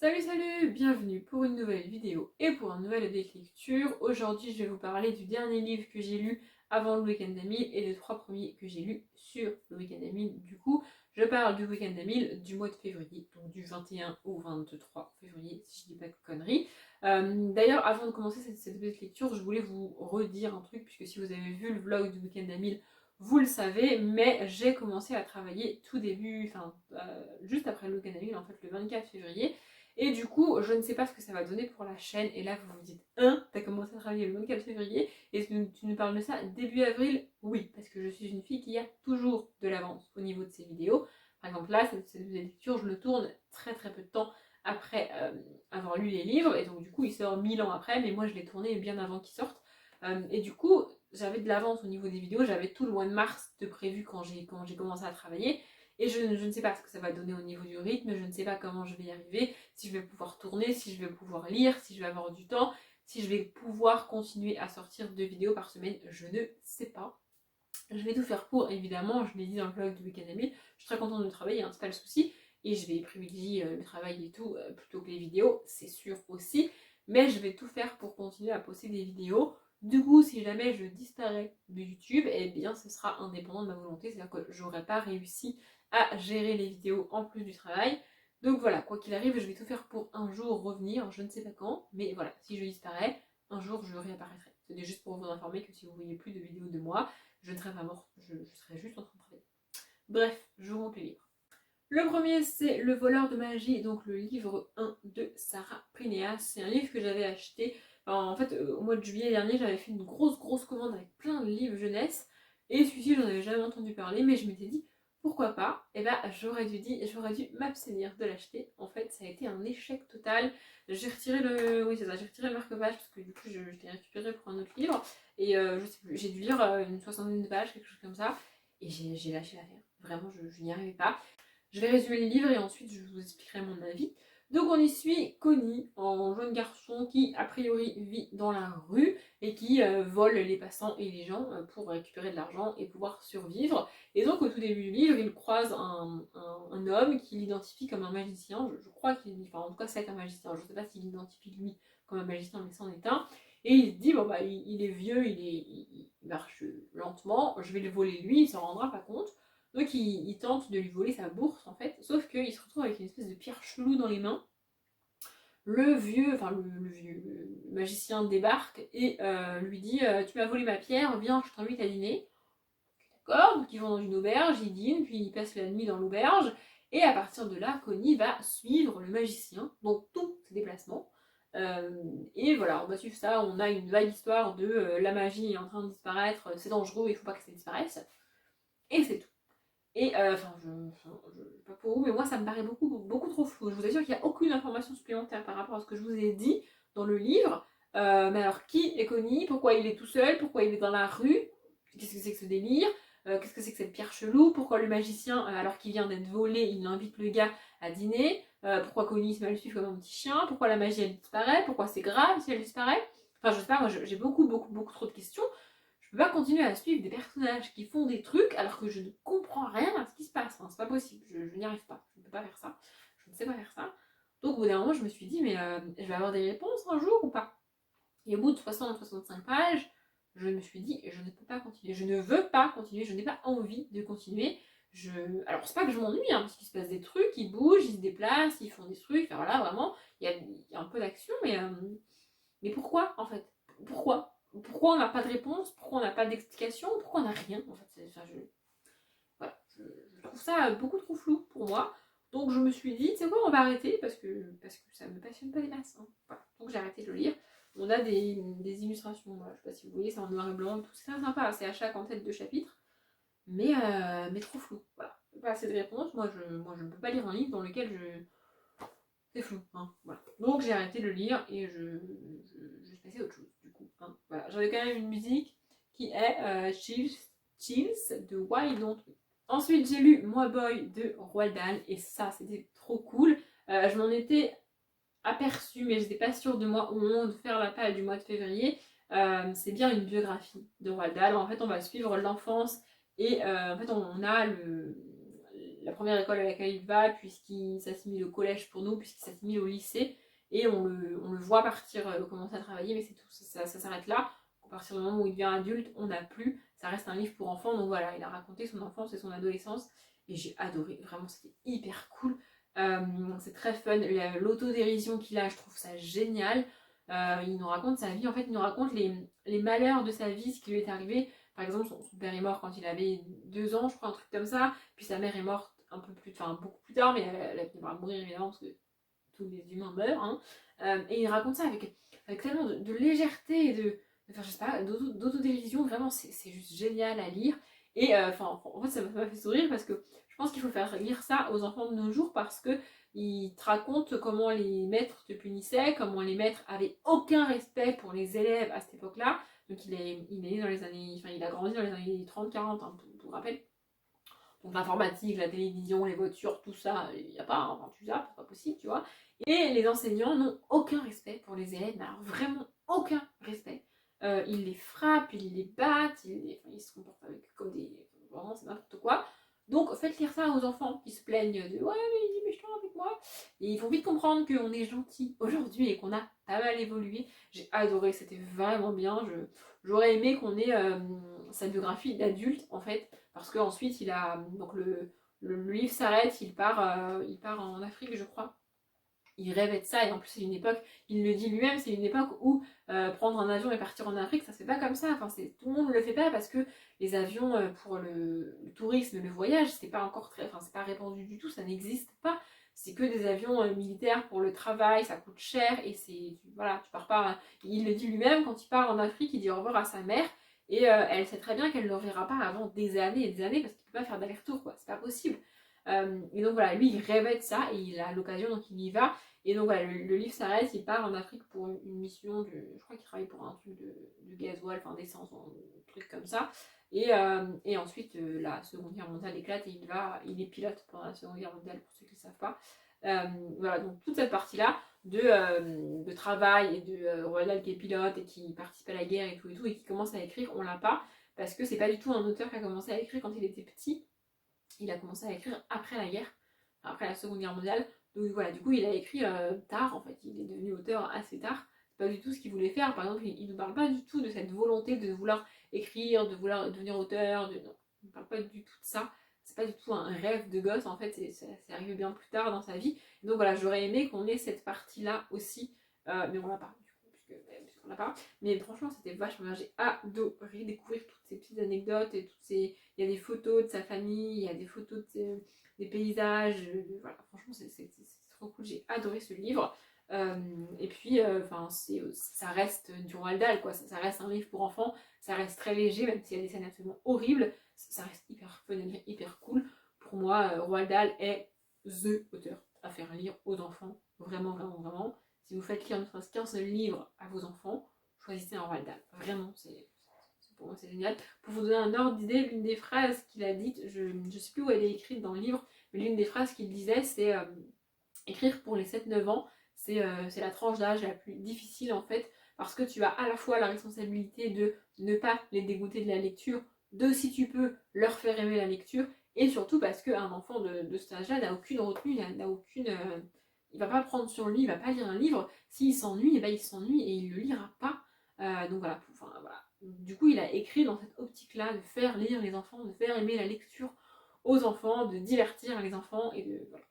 Salut, bienvenue pour une nouvelle vidéo et pour un nouvel update lecture. Aujourd'hui, je vais vous parler du dernier livre que j'ai lu avant le week-end d'Amil et des 3 premiers que j'ai lus sur le week-end d'Amil. Du coup, je parle du week-end d'Amil du mois de février, donc du 21 au 23 février, si je dis pas de conneries. D'ailleurs, avant de commencer cette update lecture, je voulais vous redire un truc, puisque si vous avez vu le vlog du week-end d'Amil, vous le savez, mais j'ai commencé à travailler tout début, juste après le week-end d'Amil, en fait le 24 février. Et du coup, je ne sais pas ce que ça va donner pour la chaîne. Et là, vous vous dites, t'as commencé à travailler le 24 février et tu nous parles de ça début avril? Oui, parce que je suis une fille qui a toujours de l'avance au niveau de ses vidéos. Par exemple, là, cette lecture, je le tourne très très peu de temps après avoir lu les livres. Et donc, du coup, il sort 1000 ans après, mais moi, je l'ai tourné bien avant qu'il sorte. Et du coup, j'avais de l'avance au niveau des vidéos. J'avais tout le mois de mars de prévu quand j'ai commencé à travailler. Et je ne sais pas ce que ça va donner au niveau du rythme, je ne sais pas comment je vais y arriver, si je vais pouvoir tourner, si je vais pouvoir lire, si je vais avoir du temps, si je vais pouvoir continuer à sortir 2 vidéos par semaine, je ne sais pas. Je vais tout faire pour, évidemment, je l'ai dit dans le vlog du week-end Amil, je suis très contente de travailler, c'est pas le souci, et je vais privilégier le travail et tout plutôt que les vidéos, c'est sûr aussi, mais je vais tout faire pour continuer à poster des vidéos. Du coup, si jamais je disparais de YouTube, eh bien ce sera indépendant de ma volonté, c'est-à-dire que j'aurais pas réussi à gérer les vidéos en plus du travail. Donc voilà, quoi qu'il arrive, je vais tout faire pour un jour revenir, je ne sais pas quand, mais voilà, si je disparais, un jour je réapparaîtrai. C'était juste pour vous informer que si vous voyez plus de vidéos de moi, je ne serais pas morte, je serais juste en train de travailler. Bref, je vous montre les livres. Le premier, c'est Le voleur de magie, donc le livre 1 de Sarah Prineas. C'est un livre que j'avais acheté, en fait, au mois de juillet dernier, j'avais fait une grosse commande avec plein de livres jeunesse, et celui-ci, j'en avais jamais entendu parler, mais je m'étais dit, pourquoi pas? Et bah, j'aurais dû m'abstenir de l'acheter. En fait, ça a été un échec total. J'ai retiré j'ai retiré le marque-page, parce que du coup, je l'ai récupéré pour un autre livre, et je sais plus, j'ai dû lire une soixantaine de pages, quelque chose comme ça, et j'ai lâché l'affaire. Vraiment, je n'y arrivais pas. Je vais résumer le livre et ensuite je vous expliquerai mon avis. Donc on y suit Connie, un jeune garçon qui a priori vit dans la rue et qui vole les passants et les gens pour récupérer de l'argent et pouvoir survivre. Et donc au tout début du livre, il croise un homme qu'il identifie comme un magicien. Je crois en tout cas c'est un magicien. Je ne sais pas s'il l'identifie lui comme un magicien, mais c'en est un. Et il se dit, bon bah il est vieux, il marche lentement, je vais le voler lui, il s'en rendra pas compte. Donc il tente de lui voler sa bourse en fait, sauf qu'il se retrouve avec une espèce de pierre chelou dans les mains. Le magicien débarque et lui dit tu m'as volé ma pierre, viens, je t'invite à dîner. D'accord, donc ils vont dans une auberge, ils dînent, puis ils passent la nuit dans l'auberge. Et à partir de là, Connie va suivre le magicien dans tous ses déplacements. Et voilà, on va suivre ça, on a une vague histoire de la magie est en train de disparaître, c'est dangereux, il faut pas que ça disparaisse. Et c'est tout. Et pas pour vous, mais moi ça me paraît beaucoup trop flou. Je vous assure qu'il n'y a aucune information supplémentaire par rapport à ce que je vous ai dit dans le livre. Mais alors, qui est Connie? Pourquoi il est tout seul? Pourquoi il est dans la rue? Qu'est-ce que c'est que ce délire? Qu'est-ce que c'est que cette pierre chelou? Pourquoi le magicien, alors qu'il vient d'être volé, il invite le gars à dîner? Pourquoi Connie se mal suit comme un petit chien? Pourquoi la magie elle disparaît? Pourquoi c'est grave si elle disparaît? Enfin, je sais pas, moi j'ai beaucoup trop de questions. Je peux pas continuer à suivre des personnages qui font des trucs alors que je ne comprends rien à ce qui se passe. Enfin, c'est pas possible, je n'y arrive pas. Je ne peux pas faire ça. Je ne sais pas faire ça. Donc au bout d'un moment, je me suis dit, mais je vais avoir des réponses un jour ou pas? Et au bout de 60-65 pages, je me suis dit, je ne peux pas continuer. Je ne veux pas continuer, je n'ai pas envie de continuer. Alors c'est pas que je m'ennuie, hein, parce qu'il se passe des trucs, ils bougent, ils se déplacent, ils font des trucs. Enfin voilà, vraiment, il y a un peu d'action, mais pourquoi en fait? Pourquoi on n'a pas de réponse? Pourquoi on n'a pas d'explication? Pourquoi on n'a rien en fait? Voilà, je trouve ça beaucoup trop flou pour moi. Donc je me suis dit, c'est quoi, on va arrêter parce que ça me passionne pas des masses. Hein. Voilà. Donc j'ai arrêté de le lire. On a des illustrations, voilà. Je sais pas si vous voyez, c'est en noir et blanc et tout. C'est très sympa, c'est à chaque en tête de chapitre, mais trop flou. Voilà. Pas assez de réponses. Moi je ne peux pas lire un livre dans lequel c'est flou. Hein. Voilà. Donc j'ai arrêté de le lire et je suis passée à autre chose du coup. Hein. Voilà. J'avais quand même une musique qui est Chills de Why Don't We. Ensuite j'ai lu Moi Boy de Roald Dahl et ça c'était trop cool. Je m'en étais aperçue mais j'étais pas sûre de moi au moment de faire la page du mois de février. C'est bien une biographie de Roald Dahl. En fait on va suivre l'enfance et en fait on a la première école à laquelle il va, puisqu'il s'assimile au collège pour nous, puisqu'il s'assimile au lycée, et on le voit partir, commencer à travailler, mais c'est tout, ça s'arrête là. À partir du moment où il devient adulte, on n'a plus, ça reste un livre pour enfants, donc voilà, il a raconté son enfance et son adolescence, et j'ai adoré, vraiment c'était hyper cool. C'est très fun, l'autodérision qu'il a, je trouve ça génial. Il nous raconte sa vie, en fait il nous raconte les malheurs de sa vie, ce qui lui est arrivé. Par exemple, son père est mort quand il avait 2 ans, je crois, un truc comme ça, puis sa mère est morte un peu plus, enfin beaucoup plus tard, mais elle a fini par mourir évidemment, parce que tous les humains meurent, hein. Et il raconte ça avec tellement de légèreté et enfin, je sais pas, d'autodérision, vraiment c'est juste génial à lire. Et en fait ça m'a fait sourire parce que je pense qu'il faut faire lire ça aux enfants de nos jours parce que il te raconte comment les maîtres te punissaient, comment les maîtres avaient aucun respect pour les élèves à cette époque-là. Donc il est né dans les années, enfin il a grandi dans les années 30-40, hein, pour rappel. Donc l'informatique, la télévision, les voitures, tout ça, il n'y a pas, hein, enfin tu zappes, c'est pas possible, tu vois. Et les enseignants n'ont aucun respect pour les élèves, mais alors vraiment aucun respect. Ils les frappent, ils les battent, ils se comportent avec comme des... Vraiment, c'est n'importe quoi. Donc faites lire ça aux enfants qui se plaignent de ouais, mais il est méchant avec moi. Et il faut vite comprendre qu'on est gentil aujourd'hui et qu'on a pas mal évolué. J'ai adoré, c'était vraiment bien. J'aurais aimé qu'on ait sa biographie d'adulte en fait, parce qu'ensuite il a donc le livre s'arrête, il part en Afrique, je crois. Il rêvait de ça, et en plus c'est une époque, il le dit lui-même, c'est une époque où prendre un avion et partir en Afrique, ça se fait pas comme ça. Enfin, tout le monde ne le fait pas parce que les avions pour le tourisme, le voyage, c'est pas encore très, enfin c'est pas répandu du tout, ça n'existe pas. C'est que des avions militaires pour le travail, ça coûte cher et voilà, tu pars pas. Il le dit lui-même quand il part en Afrique, il dit au revoir à sa mère et elle sait très bien qu'elle ne le reverra pas avant des années et des années parce qu'il peut pas faire d'aller-retour, quoi, c'est pas possible. Et donc voilà, lui il rêvait de ça et il a l'occasion donc il y va. Et donc voilà, le livre s'arrête, il part en Afrique pour une mission je crois qu'il travaille pour un truc de gasoil, enfin d'essence, un truc comme ça. Et ensuite la Seconde Guerre mondiale éclate et il est pilote pendant la Seconde Guerre mondiale pour ceux qui ne savent pas. Voilà, donc toute cette partie-là de travail et de Roald qui est pilote et qui participe à la guerre et tout et qui commence à écrire, on l'a pas parce que c'est pas du tout un auteur qui a commencé à écrire quand il était petit. Il a commencé à écrire après la guerre, après la Seconde Guerre mondiale. Donc voilà, du coup, il a écrit tard, en fait. Il est devenu auteur assez tard. C'est pas du tout ce qu'il voulait faire. Par exemple, il ne parle pas du tout de cette volonté de vouloir écrire, de vouloir devenir auteur. Non, il ne parle pas du tout de ça. C'est pas du tout un rêve de gosse, en fait. C'est arrivé bien plus tard dans sa vie. Donc voilà, j'aurais aimé qu'on ait cette partie-là aussi. Mais on l'a pas, du coup, puisqu'on l'a pas. Mais franchement, c'était vachement bien. J'ai adoré découvrir toutes ces petites anecdotes et toutes ces... Il y a des photos de sa famille, il y a des photos des paysages. Voilà, franchement, c'est trop cool. J'ai adoré ce livre. Et puis, ça reste du Roald Dahl, quoi. Ça reste un livre pour enfants. Ça reste très léger, même s'il y a des scènes absolument horribles. Ça reste hyper fun à lire, hyper cool. Pour moi, Roald Dahl est THE auteur à faire lire aux enfants. Vraiment, vraiment, vraiment. Si vous faites lire ne serait-ce qu'un seul livre à vos enfants, choisissez un Roald Dahl. Vraiment, pour moi c'est génial. Pour vous donner un ordre d'idée, l'une des phrases qu'il a dites, je ne sais plus où elle est écrite dans le livre, mais l'une des phrases qu'il disait, c'est écrire pour les 7-9 ans, c'est la tranche d'âge la plus difficile en fait, parce que tu as à la fois la responsabilité de ne pas les dégoûter de la lecture, de si tu peux leur faire aimer la lecture, et surtout parce qu'un enfant de cet âge-là n'a aucune retenue, n'a aucune... il va pas prendre sur lui, il va pas lire un livre, s'il s'ennuie, il s'ennuie et il le lira pas. Donc voilà, voilà. Du coup, il a écrit dans cette optique-là de faire lire les enfants, de faire aimer la lecture aux enfants, de divertir les enfants et de voilà.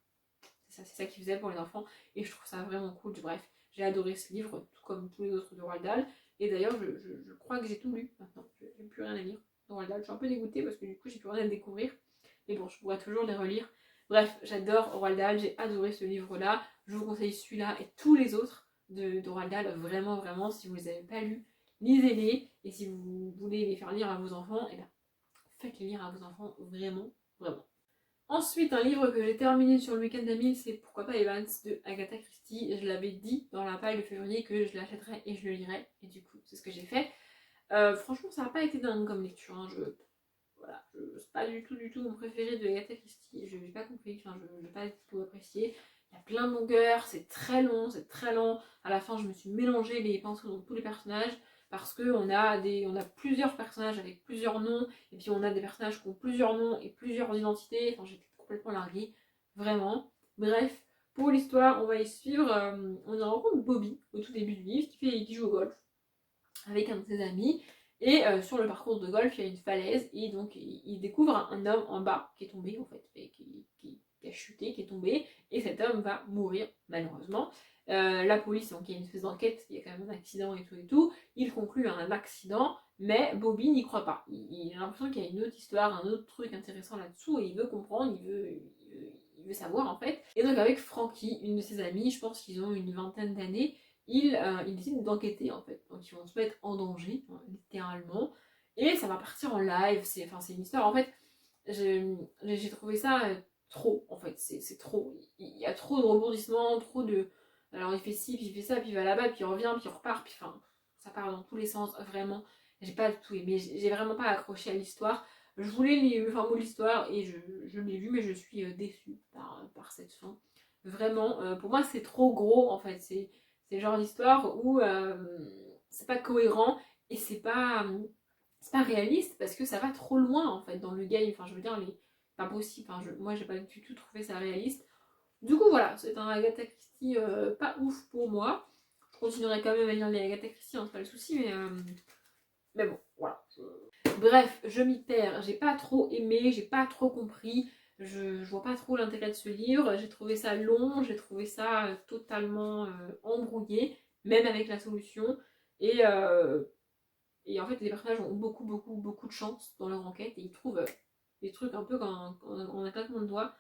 C'est ça qu'il faisait pour les enfants et je trouve ça vraiment cool. Bref, j'ai adoré ce livre, tout comme tous les autres de Roald Dahl. Et d'ailleurs, je crois que j'ai tout lu maintenant. J'ai plus rien à lire de Roald Dahl. Je suis un peu dégoûtée parce que du coup, j'ai plus rien à découvrir. Mais bon, je pourrais toujours les relire. Bref, j'adore Roald Dahl, j'ai adoré ce livre-là. Je vous conseille celui-là et tous les autres de Roald Dahl. Vraiment, vraiment, si vous les avez pas lus, lisez-les. Et si vous voulez les faire lire à vos enfants, eh bien, faites-les lire à vos enfants. Vraiment, vraiment. Ensuite, un livre que j'ai terminé sur le week-end d'Amil, c'est Pourquoi pas Evans de Agatha Christie. Je l'avais dit dans la paille de février que je l'achèterais et je le lirais. Et du coup, c'est ce que j'ai fait. Franchement, ça n'a pas été dingue comme lecture. Hein. Voilà, c'est pas du tout mon préféré de Agatha Christie. Je n'ai pas compris, je n'ai pas du tout apprécié. Il y a plein de longueurs, c'est très long, c'est très lent. À la fin, je me suis mélangé les pinceaux dans tous les personnages parce qu'on a plusieurs personnages avec plusieurs noms et puis on a des personnages qui ont plusieurs noms et plusieurs identités. Enfin, j'étais complètement largué, vraiment. Bref, pour l'histoire, on va y suivre, on y rencontre Bobby au tout début du livre qui joue au golf avec un de ses amis. Et sur le parcours de golf, il y a une falaise et donc il découvre un homme en bas qui est tombé en fait, et qui a chuté, qui est tombé, et cet homme va mourir malheureusement. La police, donc il y a une espèce d'enquête, il y a quand même un accident et tout, il conclut à un accident, mais Bobby n'y croit pas. Il a l'impression qu'il y a une autre histoire, un autre truc intéressant là-dessous, et il veut comprendre, il veut savoir en fait. Et donc avec Frankie, une de ses amies, je pense qu'ils ont une vingtaine d'années, ils décident d'enquêter en fait. Donc ils vont se mettre en danger, hein, littéralement. Et ça va partir en live. C'est une histoire, en fait, j'ai trouvé ça trop, en fait. C'est trop. Il y a trop de rebondissements, trop de... Alors il fait ci, puis il fait ça, puis il va là-bas, puis il revient, puis il repart, puis enfin, ça part dans tous les sens, vraiment. J'ai pas du tout aimé, j'ai vraiment pas accroché à l'histoire. Je voulais le fin mot de l'histoire et je l'ai lu, mais je suis déçue par cette fin. Vraiment, pour moi c'est trop gros en fait. C'est le genre d'histoire où c'est pas cohérent et c'est pas réaliste parce que ça va trop loin en fait dans le game. Enfin, je veux dire, pas possible. Enfin, moi, j'ai pas du tout trouvé ça réaliste. Du coup, voilà, c'est un Agatha Christie pas ouf pour moi. Je continuerai quand même à lire les Agatha Christie, hein, c'est pas le souci, mais bon, voilà. Bref, je m'y perds. J'ai pas trop aimé, j'ai pas trop compris. Je vois pas trop l'intérêt de ce livre. J'ai trouvé ça long, j'ai trouvé ça totalement embrouillé, même avec la solution. Et, euh, et en fait, les personnages ont beaucoup de chance dans leur enquête et ils trouvent des trucs un peu en un claquement de doigts.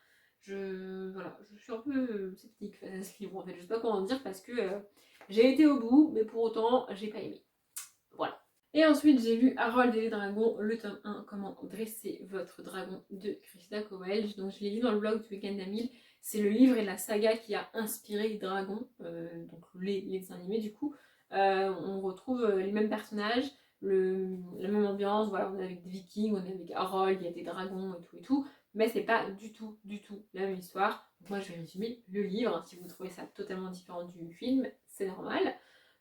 Voilà, je suis un peu sceptique face à ce livre en fait. Je sais pas quoi en dire parce que j'ai été au bout, mais pour autant, j'ai pas aimé. Voilà. Et ensuite, j'ai lu Harold et les dragons, le tome 1, comment dresser votre dragon de Christa Cowell. Donc, je l'ai lu dans le blog du Week-end d'Amil. C'est le livre et la saga qui a inspiré les dragons, donc les dessins animés du coup. On retrouve les mêmes personnages, la même ambiance, voilà, on est avec des vikings, on est avec Harold, il y a des dragons et tout, mais c'est pas du tout la même histoire. Donc moi je vais résumer le livre, si vous trouvez ça totalement différent du film, c'est normal.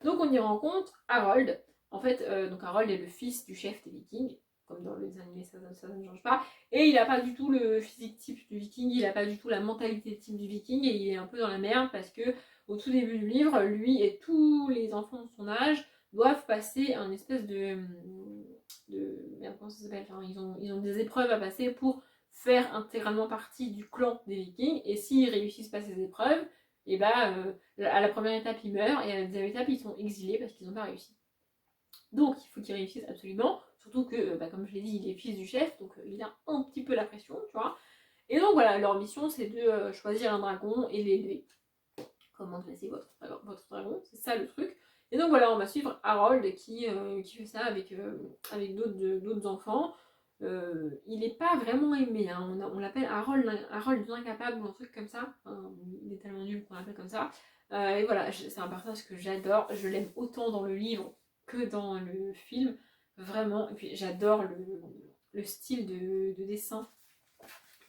Donc on y rencontre Harold. En fait, donc Harold est le fils du chef des Vikings, comme dans les animés, ça ne change pas. Et il n'a pas du tout le physique type du Viking, il n'a pas du tout la mentalité type du Viking, et il est un peu dans la merde parce que au tout début du livre, lui et tous les enfants de son âge doivent passer un espèce merde, comment ça s'appelle, enfin, ils ont des épreuves à passer pour faire intégralement partie du clan des Vikings, et s'ils réussissent pas ces épreuves, et bah à la première étape ils meurent, et à la deuxième étape ils sont exilés parce qu'ils n'ont pas réussi. Donc il faut qu'il réussisse absolument, surtout que, comme je l'ai dit, il est fils du chef, donc il a un petit peu la pression, tu vois. Et donc voilà, leur mission c'est de choisir un dragon et l'élever. Comment dresser votre dragon, c'est ça le truc. Et donc voilà, on va suivre Harold qui fait ça avec d'autres enfants. Il n'est pas vraiment aimé, hein. On l'appelle Harold l'incapable ou un truc comme ça. Enfin, il est tellement nul qu'on l'appelle comme ça. Et voilà, c'est un personnage que j'adore. Je l'aime autant dans le livre que dans le film. Vraiment. Et puis j'adore le style de dessin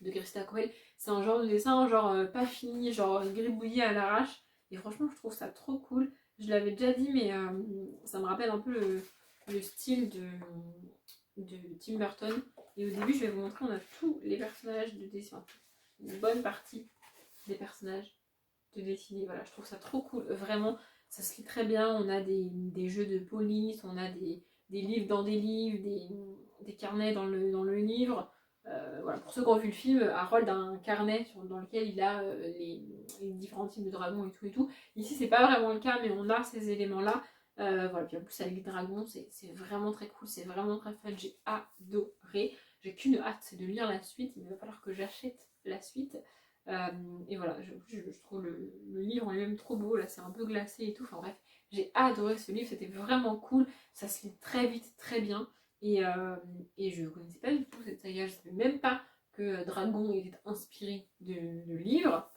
de Christa Cowell. C'est un genre de dessin, genre pas fini, genre gribouillé à l'arrache. Et franchement, je trouve ça trop cool. Je l'avais déjà dit, mais ça me rappelle un peu le style de Tim Burton. Et au début, je vais vous montrer, on a tous les personnages de dessin. Une bonne partie des personnages de dessiner. Voilà, je trouve ça trop cool. Vraiment, ça se lit très bien. On a des jeux de police, on a des livres dans des livres, des carnets dans le livre. Voilà. Pour ceux qui ont vu le film, Harold a un carnet dans lequel il a les différents types de dragons et tout. Ici, c'est pas vraiment le cas, mais on a ces éléments-là. Voilà. Puis en plus, avec les dragons, c'est vraiment très cool, c'est vraiment très fun. J'ai adoré. J'ai qu'une hâte, c'est de lire la suite. Il va falloir que j'achète la suite. Et voilà, je trouve le livre en lui-même trop beau. Là, c'est un peu glacé et tout. Enfin bref, j'ai adoré ce livre, c'était vraiment cool. Ça se lit très vite, très bien. Et je ne connaissais pas du tout cette saga, je ne savais même pas que Dragon était inspiré de livres.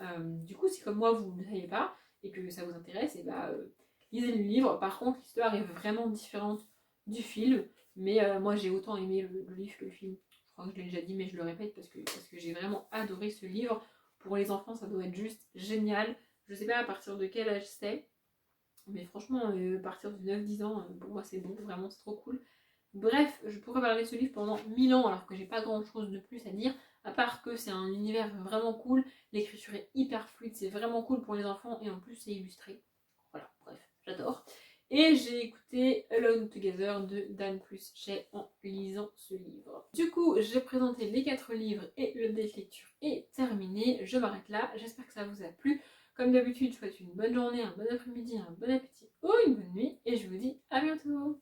Du coup, si comme moi vous ne savez pas et que ça vous intéresse, et lisez le livre. Par contre, l'histoire est vraiment différente du film, mais moi j'ai autant aimé le livre que le film. Je crois que je l'ai déjà dit, mais je le répète parce que j'ai vraiment adoré ce livre. Pour les enfants, ça doit être juste génial. Je sais pas à partir de quel âge c'est, mais franchement, à partir de 9-10 ans, pour moi c'est bon, vraiment c'est trop cool. Bref, je pourrais parler de ce livre pendant 1000 ans alors que j'ai pas grand chose de plus à dire, À part que c'est un univers vraiment cool, l'écriture est hyper fluide, c'est vraiment cool pour les enfants et en plus c'est illustré. Voilà, bref, j'adore. Et j'ai écouté Alone Together de Dan plus Shay en lisant ce livre. Du coup, j'ai présenté les 4 livres et le date lecture est terminé. Je m'arrête là, j'espère que ça vous a plu. Comme d'habitude, je vous souhaite une bonne journée, un bon après-midi, un bon appétit ou une bonne nuit et je vous dis à bientôt.